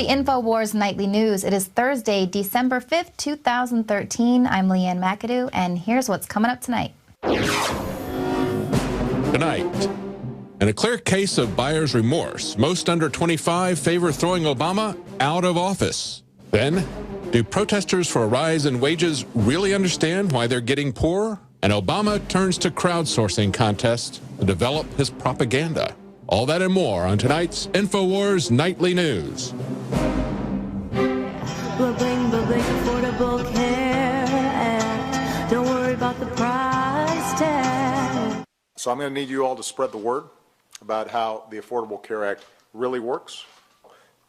the InfoWars Nightly News. It is Thursday, December 5th, 2013. I'm Leanne McAdoo, and here's what's coming up tonight. Tonight, in a clear case of buyer's remorse, most under 25 favor throwing Obama out of office. Then, do protesters for a rise in wages really understand why they're getting poorer? And Obama turns to crowdsourcing contests to develop his propaganda. All that and more on tonight's InfoWars Nightly News. Bubbling, Affordable Care Act. Don't worry about the price tag. So I'm going to need you all to spread the word about how the Affordable Care Act really works.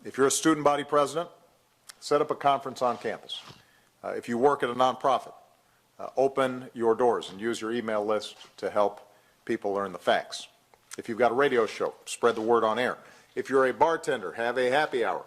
If you're a student body president, set up a conference on campus. If you work at a nonprofit, open your doors and use your email list to help people learn the facts. If you've got a radio show, spread the word on air. If you're a bartender, have a happy hour.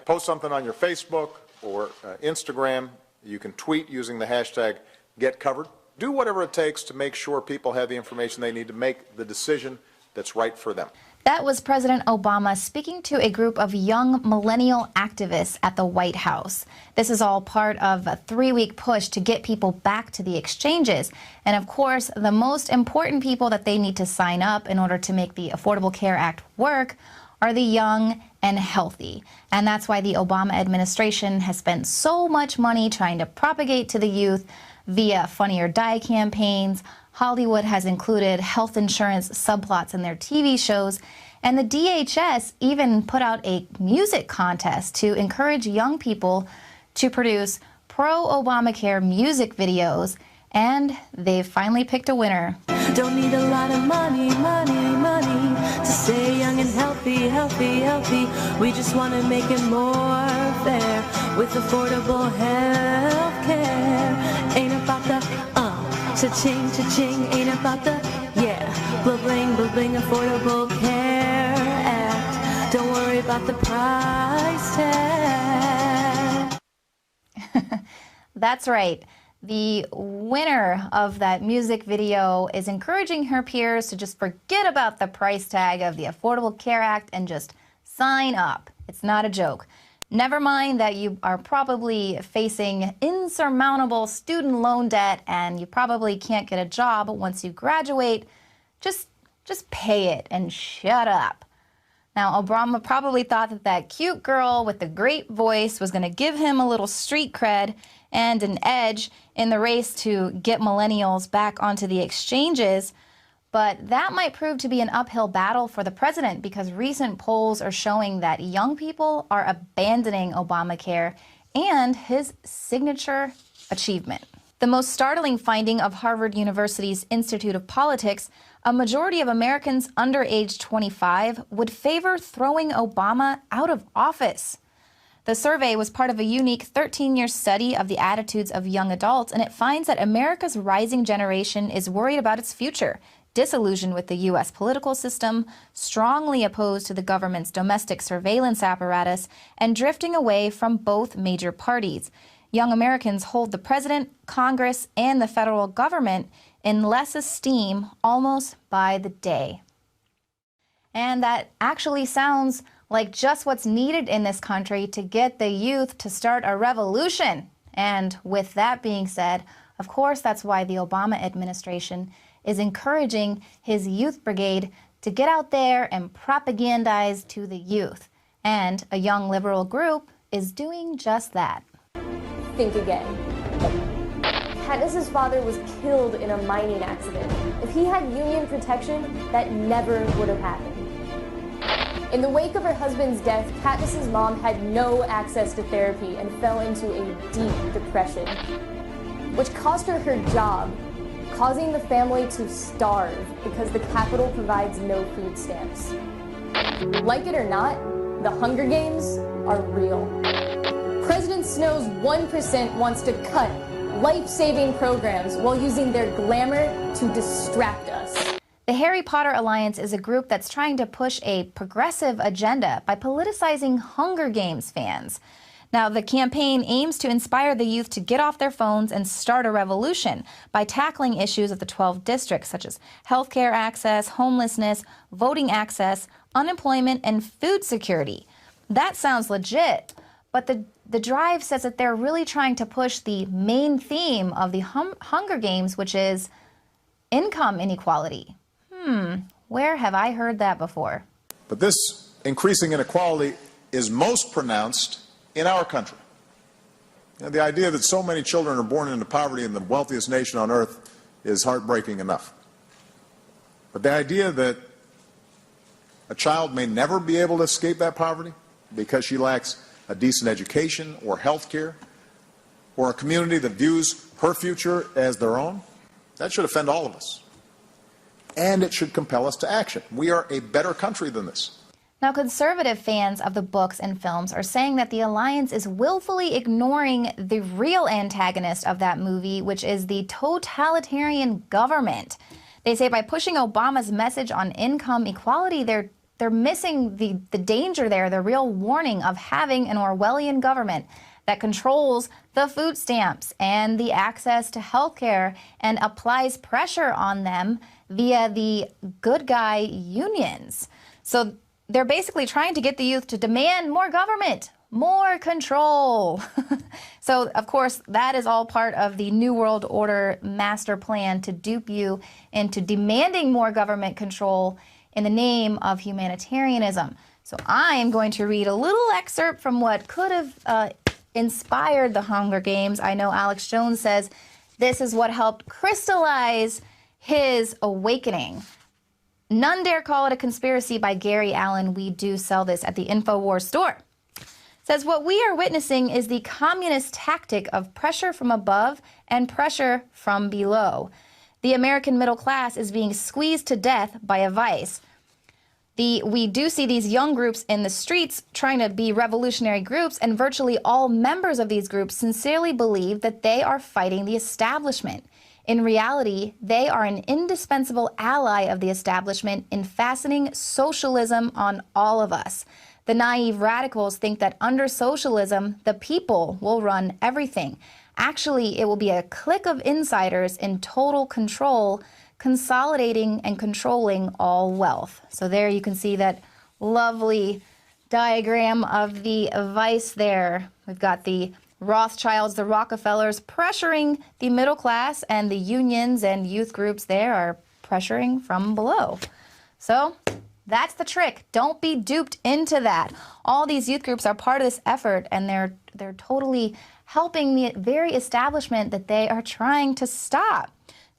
Post something on your Facebook or Instagram. You can tweet using the hashtag #GetCovered. Do whatever it takes to make sure people have the information they need to make the decision that's right for them. That was President Obama speaking to a group of young millennial activists at the White House. This is all part of a 3-week push to get people back to the exchanges. And of course, the most important people that they need to sign up in order to make the Affordable Care Act work are the young and healthy. And that's why the Obama administration has spent so much money trying to propagate to the youth via Funny or Die campaigns. Hollywood has included health insurance subplots in their TV shows, and the DHS even put out a music contest to encourage young people to produce pro-Obamacare music videos, and they've finally picked a winner. Don't need a lot of money to stay young and healthy. We just want to make it more fair with affordable health care. Ain't about the cha-ching, ain't about the, bling, Affordable Care Act. Don't worry about the price tag. That's right. The winner of that music video is encouraging her peers to just forget about the price tag of the Affordable Care Act and just sign up. It's not a joke. Never mind that you are probably facing insurmountable student loan debt and you probably can't get a job once you graduate. Just pay it and shut up. Now, Obama probably thought that that cute girl with the great voice was going to give him a little street cred and an edge in the race to get millennials back onto the exchanges. But that might prove to be an uphill battle for the president because recent polls are showing that young people are abandoning Obamacare and his signature achievement. The most startling finding of Harvard University's Institute of Politics, a majority of Americans under age 25 would favor throwing Obama out of office. The survey was part of a unique 13-year study of the attitudes of young adults, and it finds that America's rising generation is worried about its future, disillusioned with the U.S. political system, strongly opposed to the government's domestic surveillance apparatus, and drifting away from both major parties. Young Americans hold the president, Congress, and the federal government in less esteem almost by the day. And that actually sounds like just what's needed in this country to get the youth to start a revolution. And with that being said, of course, that's why the Obama administration is encouraging his youth brigade to get out there and propagandize to the youth. And a young liberal group is doing just that. Think again. Katniss's father was killed in a mining accident. If he had union protection, that never would have happened. In the wake of her husband's death, Katniss's mom had no access to therapy and fell into a deep depression, which cost her her job, causing the family to starve because the Capitol provides no food stamps. Like it or not, the Hunger Games are real. President Snow's 1% wants to cut life-saving programs while using their glamour to distract us. The Harry Potter Alliance is a group that's trying to push a progressive agenda by politicizing Hunger Games fans. Now, the campaign aims to inspire the youth to get off their phones and start a revolution by tackling issues of the 12 districts, such as healthcare access, homelessness, voting access, unemployment, and food security. that sounds legit. But the drive says that they're really trying to push the main theme of the Hunger Games, which is income inequality. Where have I heard that before? But this increasing inequality is most pronounced in our country. And the idea that so many children are born into poverty in the wealthiest nation on earth is heartbreaking enough. But the idea that a child may never be able to escape that poverty because she lacks a decent education or health care or a community that views her future as their own, that should offend all of us. And it should compel us to action. We are a better country than this. Now, conservative fans of the books and films are saying that the alliance is willfully ignoring the real antagonist of that movie, which is the totalitarian government. They say by pushing Obama's message on income equality, they're missing the danger there, the real warning of having an Orwellian government that controls the food stamps and the access to health care and applies pressure on them via the good guy unions. So they're basically trying to get the youth to demand more government, more control. So, of course, that is all part of the New World Order master plan to dupe you into demanding more government control in the name of humanitarianism. So I am going to read a little excerpt from what could have inspired the Hunger Games. I know Alex Jones says this is what helped crystallize his awakening. None dare call it a conspiracy by Gary Allen. We do sell this at the InfoWars store. Says what we are witnessing is the communist tactic of pressure from above and pressure from below. The American middle class is being squeezed to death by a vice. We do see these young groups in the streets trying to be revolutionary groups, and virtually all members of these groups sincerely believe that they are fighting the establishment. In reality, they are an indispensable ally of the establishment in fastening socialism on all of us. The naive radicals think that under socialism, the people will run everything. Actually, it will be a clique of insiders in total control, consolidating and controlling all wealth. So there you can see that lovely diagram of the vice there. We've got the Rothschilds, the Rockefellers pressuring the middle class, and the unions and youth groups there are pressuring from below. So that's the trick. Don't be duped into that. All these youth groups are part of this effort, and they're totally helping the very establishment that they are trying to stop.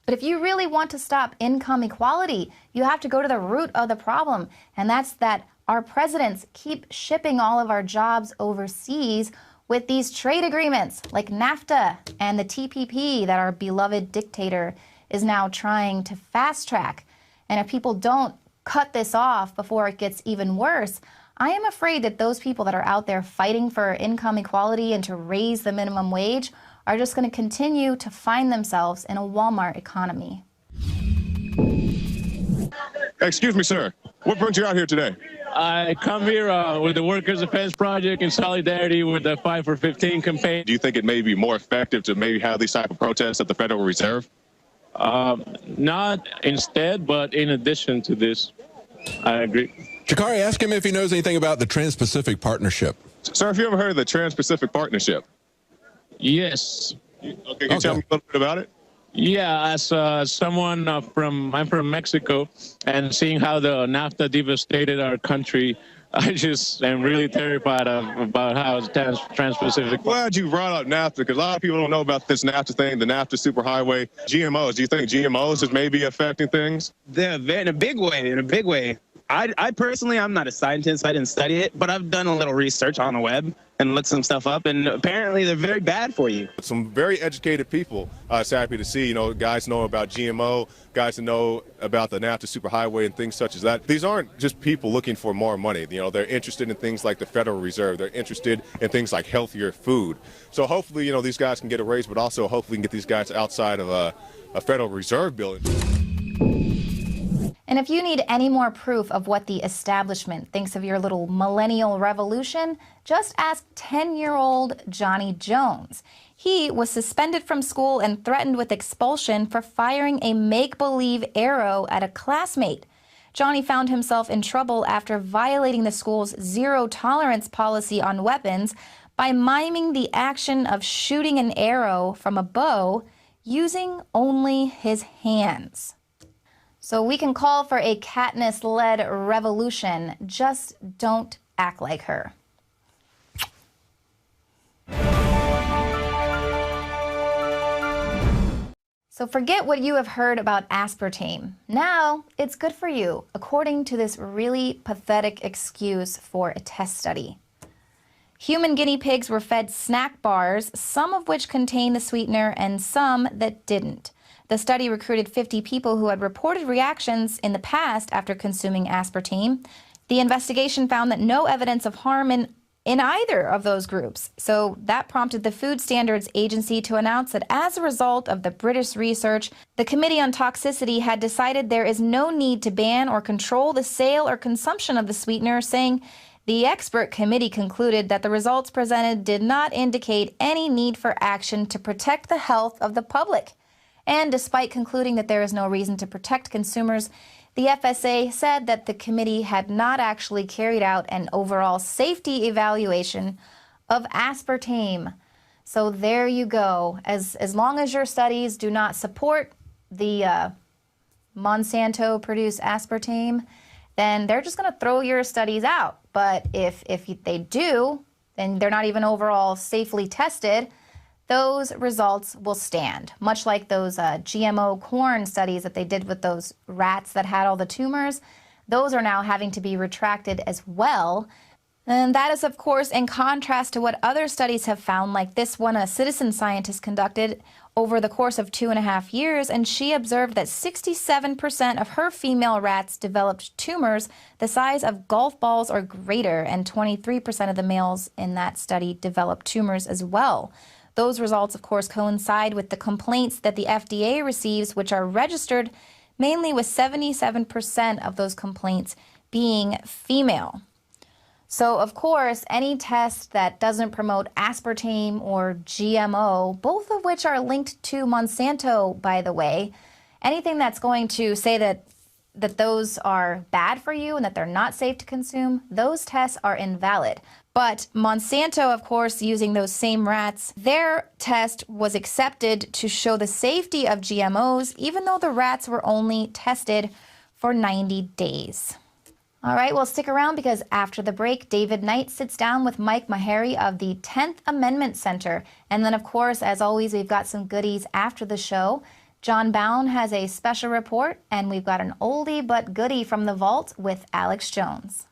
But if you really want to stop income equality, you have to go to the root of the problem, and that's that our presidents keep shipping all of our jobs overseas with these trade agreements like NAFTA and the TPP that our beloved dictator is now trying to fast track. And if people don't cut this off before it gets even worse, I am afraid that those people that are out there fighting for income equality and to raise the minimum wage are just going to continue to find themselves in a Walmart economy. Excuse me, sir. What brought you out here today? I come here with the Workers' Defense Project in solidarity with the 5 for 15 campaign. Do you think it may be more effective to maybe have these type of protests at the Federal Reserve? Not instead, but in addition to this. I agree. Shikari, ask him if he knows anything about the Trans-Pacific Partnership. Sir, have you ever heard of the Trans-Pacific Partnership? Yes. Okay, can you tell me a little bit about it? Yeah, as someone I'm from Mexico, and seeing how the NAFTA devastated our country, I just am really terrified about how it's Trans-Pacific. Glad you brought up NAFTA, because a lot of people don't know about this NAFTA thing, the NAFTA superhighway. GMOs, do you think GMOs is maybe affecting things? In a big way. I personally, I'm not a scientist. I didn't study it, but I've done a little research on the web and looked some stuff up, and apparently they're very bad for you. Some very educated people. It's happy to see, guys know about GMO, guys who know about the NAFTA superhighway and things such as that. These aren't just people looking for more money. They're interested in things like the Federal Reserve. They're interested in things like healthier food. So hopefully, these guys can get a raise, but also hopefully we can get these guys outside of a Federal Reserve building. And if you need any more proof of what the establishment thinks of your little millennial revolution, just ask 10-year-old Johnny Jones. He was suspended from school and threatened with expulsion for firing a make-believe arrow at a classmate. Johnny found himself in trouble after violating the school's zero-tolerance policy on weapons by miming the action of shooting an arrow from a bow using only his hands. So we can call for a Katniss-led revolution. Just don't act like her. So forget what you have heard about aspartame. Now it's good for you, according to this really pathetic excuse for a test study. Human guinea pigs were fed snack bars, some of which contained the sweetener and some that didn't. The study recruited 50 people who had reported reactions in the past after consuming aspartame. The investigation found that no evidence of harm in either of those groups. So that prompted the Food Standards Agency to announce that as a result of the British research, the Committee on Toxicity had decided there is no need to ban or control the sale or consumption of the sweetener, saying the expert committee concluded that the results presented did not indicate any need for action to protect the health of the public. And despite concluding that there is no reason to protect consumers, the FSA said that the committee had not actually carried out an overall safety evaluation of aspartame. So there you go. As long as your studies do not support the Monsanto produced aspartame, then they're just going to throw your studies out. But if they do, then they're not even overall safely tested, those results will stand. Much like those GMO corn studies that they did with those rats that had all the tumors, those are now having to be retracted as well. And that is, of course, in contrast to what other studies have found, like this one a citizen scientist conducted over the course of 2.5 years, and she observed that 67% of her female rats developed tumors the size of golf balls or greater, and 23% of the males in that study developed tumors as well. Those results, of course, coincide with the complaints that the FDA receives, which are registered mainly with 77% of those complaints being female. So, of course, any test that doesn't promote aspartame or GMO, both of which are linked to Monsanto, by the way, anything that's going to say that those are bad for you and that they're not safe to consume, those tests are invalid. But Monsanto, of course, using those same rats, their test was accepted to show the safety of GMOs, even though the rats were only tested for 90 days. All right, well, stick around because after the break, David Knight sits down with Mike Maharrey of the 10th Amendment Center. And then, of course, as always, we've got some goodies after the show. John Bound has a special report, and we've got an oldie but goodie from the vault with Alex Jones.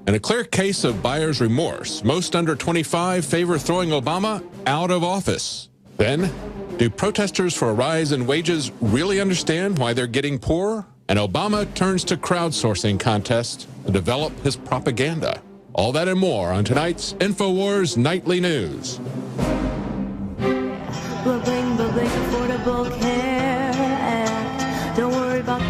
In a clear case of buyer's remorse, most under 25 favor throwing Obama out of office. Then, do protesters for a rise in wages really understand why they're getting poorer? And Obama turns to crowdsourcing contests to develop his propaganda. All that and more on tonight's InfoWars Nightly News. Bling, bling, Affordable Care Act. Don't worry about...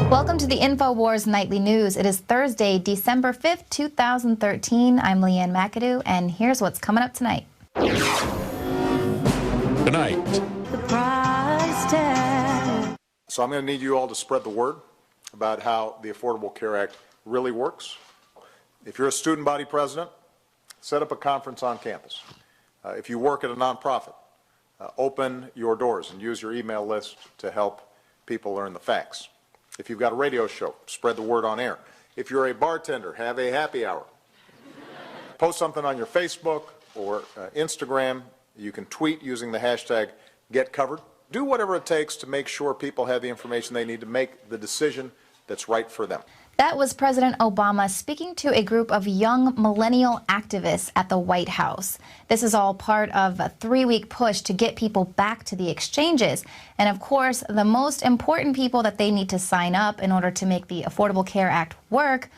Welcome to the InfoWars Nightly News. It is Thursday, December 5th, 2013. I'm Leanne McAdoo, and here's what's coming up tonight. Tonight. The price tag. So I'm going to need you all to spread the word about how the Affordable Care Act really works. If you're a student body president, set up a conference on campus. If you work at a nonprofit, open your doors and use your email list to help people learn the facts. If you've got a radio show, spread the word on air. If you're a bartender, have a happy hour. Post something on your Facebook or Instagram. You can tweet using the hashtag #GetCovered. Do whatever it takes to make sure people have the information they need to make the decision that's right for them. That was President Obama speaking to a group of young millennial activists at the White House. This is all part of a 3-week push to get people back to the exchanges. And of course, the most important people that they need to sign up in order to make the Affordable Care Act work